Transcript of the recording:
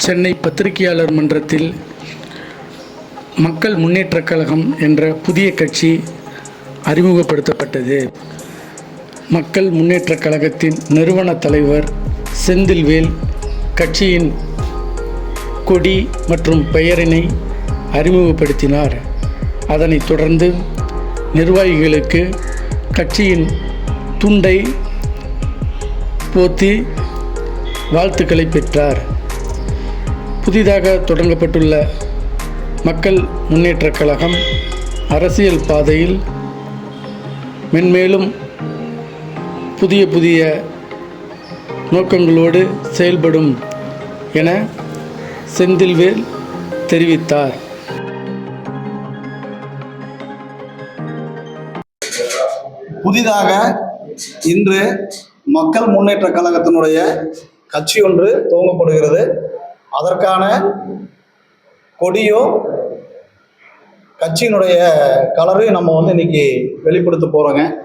சென்னை பத்திரிகையாளர் மன்றத்தில் மக்கள் முன்னேற்றக் கழகம் என்ற புதிய கட்சி அறிமுகப்படுத்தப்பட்டது. மக்கள் முன்னேற்றக் கழகத்தின் நிறுவன தலைவர் செந்தில்வேல் கட்சியின் கொடி மற்றும் பெயரினை அறிமுகப்படுத்தினார். அதனைத் தொடர்ந்து நிர்வாகிகளுக்கு கட்சியின் துண்டை போத்தி வாழ்த்துக்களை பெற்றார். புதிதாக தொடங்கப்பட்டுள்ள மக்கள் முன்னேற்றக் கழகம் அரசியல் பாதையில் மென்மேலும் புதிய புதிய நோக்கங்களோடு செயல்படும் என செந்தில்வேல் தெரிவித்தார். புதிதாக இன்று மக்கள் முன்னேற்றக் கழகத்தினுடைய கட்சி ஒன்று துவங்கப்படுகிறது. அதற்கான கொடியோ கட்சியினுடைய கலரையும் நம்ம இன்னைக்கு வெளிப்படுத்த போகிறோங்க.